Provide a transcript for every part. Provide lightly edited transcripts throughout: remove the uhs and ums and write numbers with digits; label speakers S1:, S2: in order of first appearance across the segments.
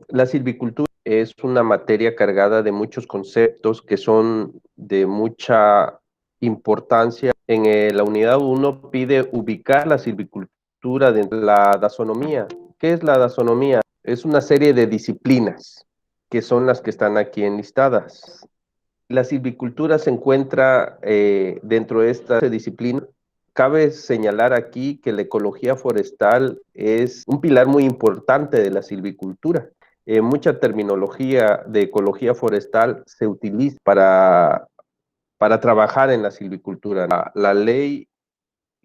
S1: La silvicultura es una materia cargada de muchos conceptos que son de mucha importancia. En la unidad 1 pide ubicar la silvicultura dentro de la dasonomía. ¿Qué es la dasonomía? Es una serie de disciplinas que son las que están aquí enlistadas. La silvicultura se encuentra dentro de esta disciplina. Cabe señalar aquí que la ecología forestal es un pilar muy importante de la silvicultura. Mucha terminología de ecología forestal se utiliza para trabajar en la silvicultura. La Ley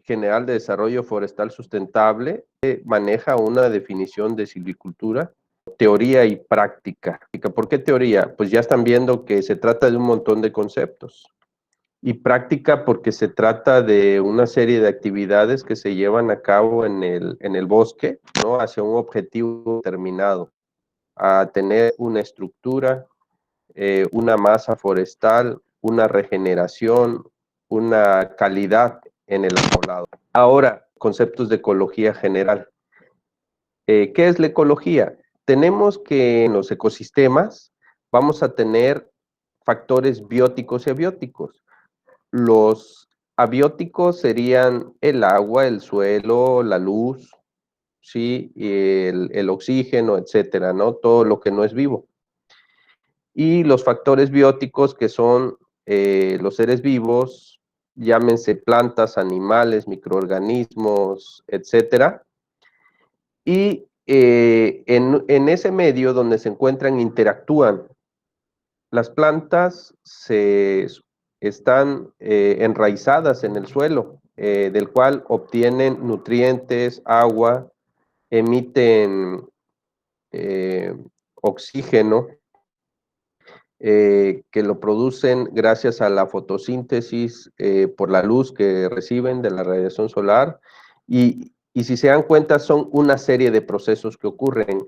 S1: General de Desarrollo Forestal Sustentable maneja una definición de silvicultura, teoría y práctica. ¿Por qué teoría? Pues ya están viendo que se trata de un montón de conceptos. Y práctica porque se trata de una serie de actividades que se llevan a cabo en el bosque, ¿no? Hacia un objetivo determinado, a tener una estructura, una masa forestal, una regeneración, una calidad en el arbolado. Ahora, conceptos de ecología general. ¿Qué es la ecología? Tenemos que en los ecosistemas vamos a tener factores bióticos y abióticos. Los abióticos serían el agua, el suelo, la luz, ¿sí? El oxígeno, etcétera, ¿no? Todo lo que no es vivo. Y los factores bióticos, que son los seres vivos, llámense plantas, animales, microorganismos, etcétera. Y en ese medio donde se encuentran, interactúan. Las plantas están enraizadas en el suelo, del cual obtienen nutrientes, agua, emiten eh, oxígeno, que lo producen gracias a la fotosíntesis por la luz que reciben de la radiación solar. Y si se dan cuenta, son una serie de procesos que ocurren.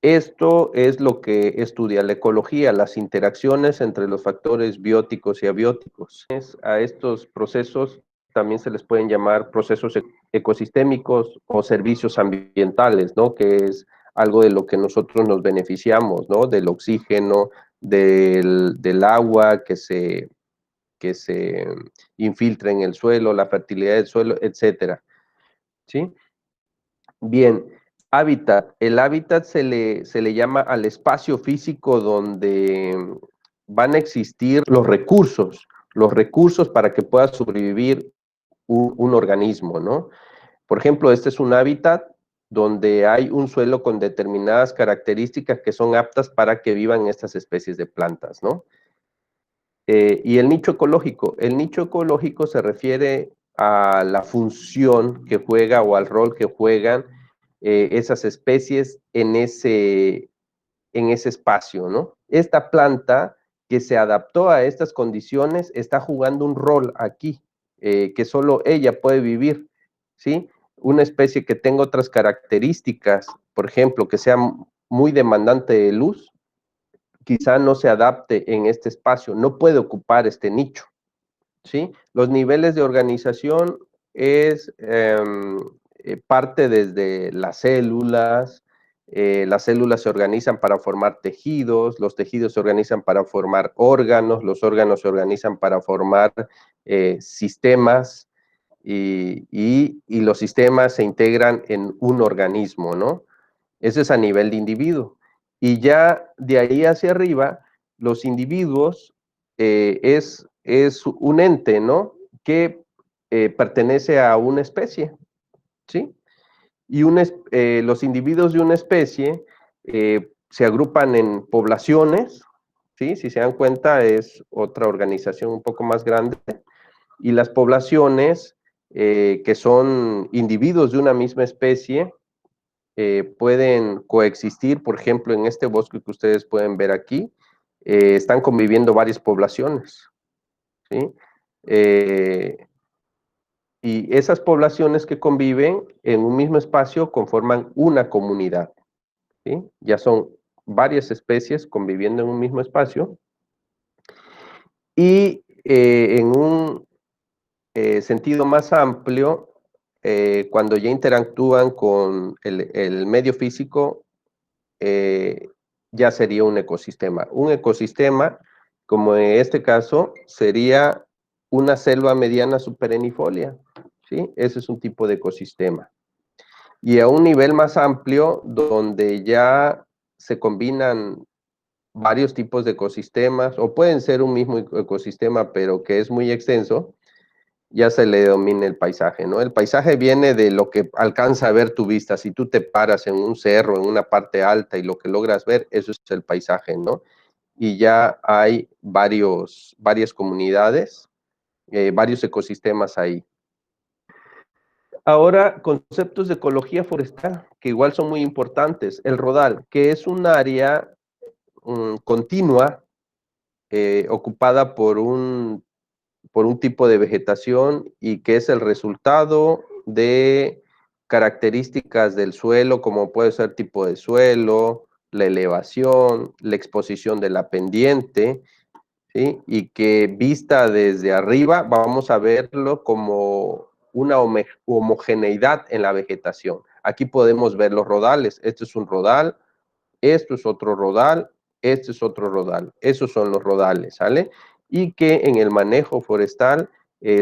S1: Esto es lo que estudia la ecología, las interacciones entre los factores bióticos y abióticos. A estos procesos también se les pueden llamar procesos ecosistémicos o servicios ambientales, ¿no? Que es algo de lo que nosotros nos beneficiamos, ¿no? Del oxígeno, del agua que se infiltra en el suelo, la fertilidad del suelo, etcétera, ¿sí? Bien, hábitat. El hábitat se le llama al espacio físico donde van a existir los recursos para que pueda sobrevivir un organismo, ¿no? Por ejemplo, este es un hábitat donde hay un suelo con determinadas características que son aptas para que vivan estas especies de plantas, ¿no? Y el nicho ecológico se refiere a la función que juega o al rol que juegan esas especies en ese espacio, ¿no? Esta planta que se adaptó a estas condiciones está jugando un rol aquí, que solo ella puede vivir, ¿sí? Una especie que tenga otras características, por ejemplo, que sea muy demandante de luz, quizá no se adapte en este espacio, no puede ocupar este nicho, ¿sí? Los niveles de organización es parte desde las células se organizan para formar tejidos, los tejidos se organizan para formar órganos, los órganos se organizan para formar sistemas y los sistemas se integran en un organismo, ¿no? Eso es a nivel de individuo. Y ya de ahí hacia arriba, los individuos es un ente, ¿no? Que pertenece a una especie, ¿sí? Y los individuos de una especie se agrupan en poblaciones, ¿sí? Si se dan cuenta, es otra organización un poco más grande. Y las poblaciones, que son individuos de una misma especie, pueden coexistir, por ejemplo, en este bosque que ustedes pueden ver aquí, están conviviendo varias poblaciones, ¿sí? Eh, y esas poblaciones que conviven en un mismo espacio conforman una comunidad, ¿sí? Ya son varias especies conviviendo en un mismo espacio y en un sentido más amplio, cuando ya interactúan con el medio físico, ya sería un ecosistema. Un ecosistema, como en este caso, sería una selva mediana subperennifolia, ¿sí? Ese es un tipo de ecosistema. Y a un nivel más amplio, donde ya se combinan varios tipos de ecosistemas, o pueden ser un mismo ecosistema, pero que es muy extenso, ya se le domina el paisaje, ¿no? El paisaje viene de lo que alcanza a ver tu vista. Si tú te paras en un cerro, en una parte alta, y lo que logras ver, eso es el paisaje, ¿no? Y ya hay varias comunidades, varios ecosistemas ahí. Ahora, conceptos de ecología forestal, que igual son muy importantes. El rodal, que es un área continua, ocupada por un tipo de vegetación y que es el resultado de características del suelo, como puede ser tipo de suelo, la elevación, la exposición de la pendiente, ¿sí? Y que vista desde arriba vamos a verlo como una homogeneidad en la vegetación. Aquí podemos ver los rodales. Este es un rodal, esto es otro rodal, este es otro rodal. Esos son los rodales, ¿sale? Y que en el manejo forestal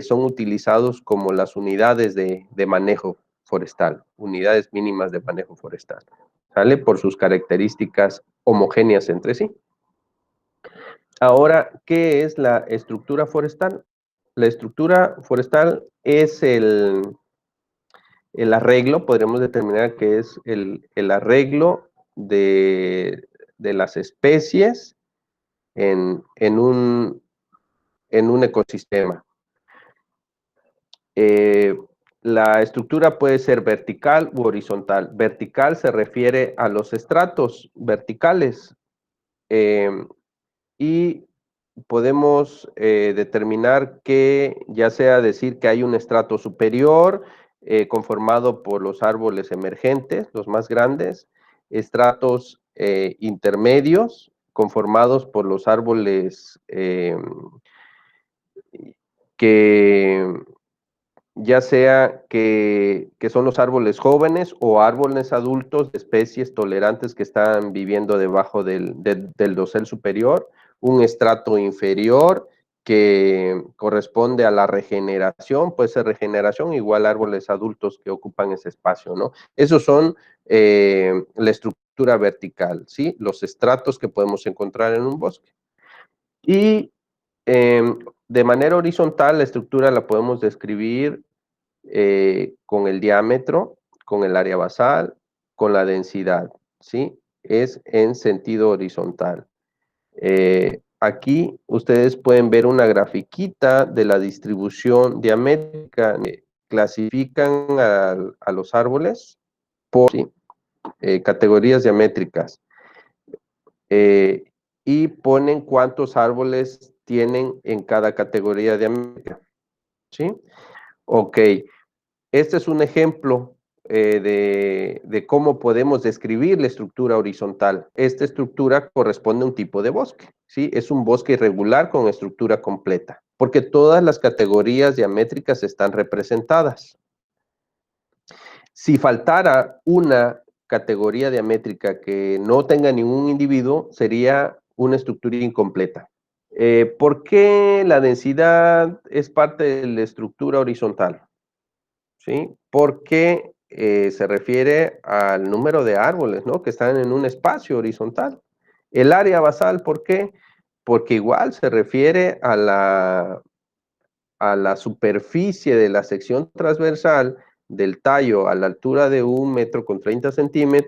S1: son utilizados como las unidades de manejo forestal, unidades mínimas de manejo forestal, ¿sale? Por sus características homogéneas entre sí. Ahora, ¿qué es la estructura forestal? La estructura forestal es el arreglo, podríamos determinar que es el arreglo de las especies en un ecosistema. La estructura puede ser vertical u horizontal. Vertical se refiere a los estratos verticales, y podemos determinar que, ya sea decir que hay un estrato superior conformado por los árboles emergentes, los más grandes, estratos intermedios conformados por los árboles que ya sea que son los árboles jóvenes o árboles adultos de especies tolerantes que están viviendo debajo del dosel superior, un estrato inferior que corresponde a la regeneración, puede ser regeneración igual a árboles adultos que ocupan ese espacio, ¿no? Esos son la estructura vertical, ¿sí? Los estratos que podemos encontrar en un bosque. Y de manera horizontal, la estructura la podemos describir con el diámetro, con el área basal, con la densidad, ¿sí? Es en sentido horizontal. Aquí ustedes pueden ver una grafiquita de la distribución diamétrica. Clasifican a los árboles por ¿sí? Categorías diamétricas. Y ponen cuántos árboles tienen en cada categoría diamétrica, ¿sí? Ok, este es un ejemplo de cómo podemos describir la estructura horizontal. Esta estructura corresponde a un tipo de bosque, ¿sí? Es un bosque irregular con estructura completa, porque todas las categorías diamétricas están representadas. Si faltara una categoría diamétrica que no tenga ningún individuo, sería una estructura incompleta. ¿Por qué la densidad es parte de la estructura horizontal? ¿Sí? Porque se refiere al número de árboles, ¿no? Que están en un espacio horizontal. El área basal, ¿por qué? Porque igual se refiere a la superficie de la sección transversal del tallo a la altura de 1,30 m,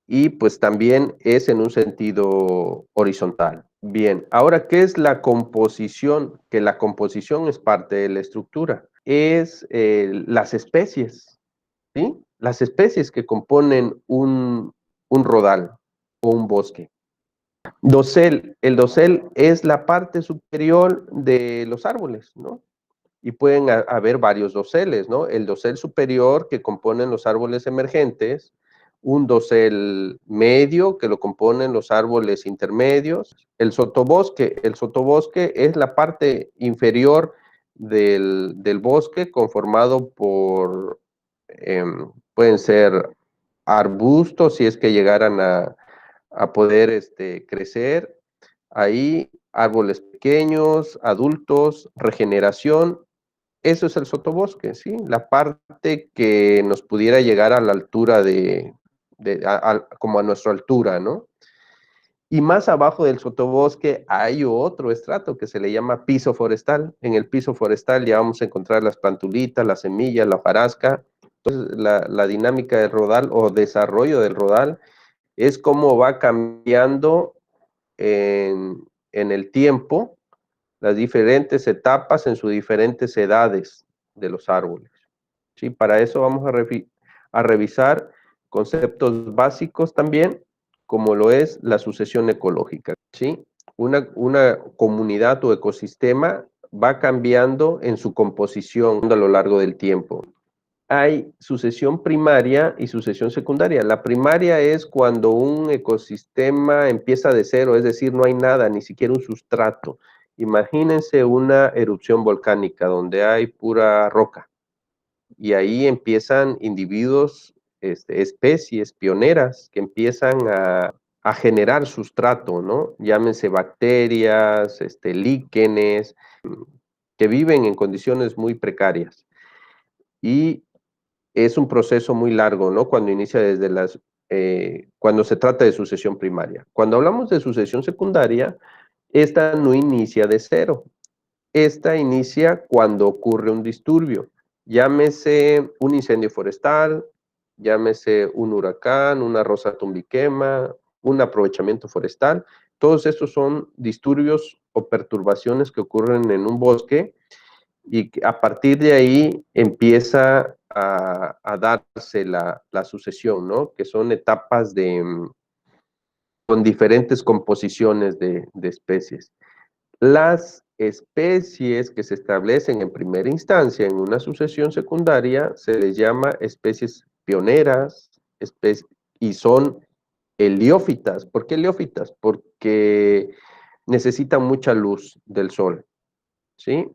S1: y pues también es en un sentido horizontal. Bien, ahora, ¿qué es la composición? Que la composición es parte de la estructura. Es las especies, ¿sí? Las especies que componen un rodal o un bosque. Dosel, el dosel es la parte superior de los árboles, ¿no? Y pueden haber varios doseles, ¿no? El dosel superior que componen los árboles emergentes, un dosel medio que lo componen los árboles intermedios, el sotobosque es la parte inferior del bosque conformado por, pueden ser arbustos si es que llegaran a poder crecer. Ahí árboles pequeños, adultos, regeneración. Eso es el sotobosque, ¿sí? La parte que nos pudiera llegar a la altura como a nuestra altura, ¿no? Y más abajo del sotobosque hay otro estrato que se le llama piso forestal. En el piso forestal ya vamos a encontrar las plantulitas, las semillas, la hojarasca. Entonces, la dinámica del rodal o desarrollo del rodal es cómo va cambiando en el tiempo las diferentes etapas en sus diferentes edades de los árboles. ¿Sí? Para eso vamos a revisar conceptos básicos también, como lo es la sucesión ecológica. ¿Sí? Una comunidad o ecosistema va cambiando en su composición a lo largo del tiempo. Hay sucesión primaria y sucesión secundaria. La primaria es cuando un ecosistema empieza de cero, es decir, no hay nada, ni siquiera un sustrato. Imagínense una erupción volcánica donde hay pura roca y ahí empiezan individuos, especies pioneras que empiezan a generar sustrato, ¿no? Llámense bacterias, líquenes, que viven en condiciones muy precarias. Y es un proceso muy largo, ¿no? Cuando inicia cuando se trata de sucesión primaria. Cuando hablamos de sucesión secundaria, esta no inicia de cero. Esta inicia cuando ocurre un disturbio. Llámese un incendio forestal, llámese un huracán, una rosa tumbiquema, un aprovechamiento forestal. Todos estos son disturbios o perturbaciones que ocurren en un bosque y a partir de ahí empieza a darse la sucesión, ¿no? Que son etapas con diferentes composiciones de especies. Las especies que se establecen en primera instancia en una sucesión secundaria se les llama especies pioneras y son heliófitas. ¿Por qué heliófitas? Porque necesitan mucha luz del sol, ¿sí?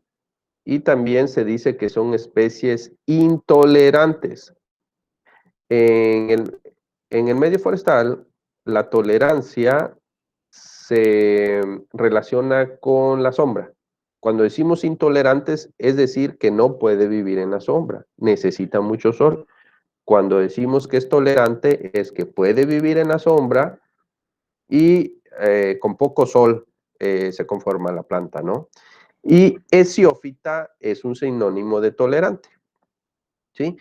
S1: Y también se dice que son especies intolerantes. En el medio forestal, la tolerancia se relaciona con la sombra. Cuando decimos intolerantes, es decir que no puede vivir en la sombra, necesita mucho sol. Cuando decimos que es tolerante, es que puede vivir en la sombra y con poco sol se conforma la planta, ¿no? Y hesiófita es un sinónimo de tolerante, ¿sí?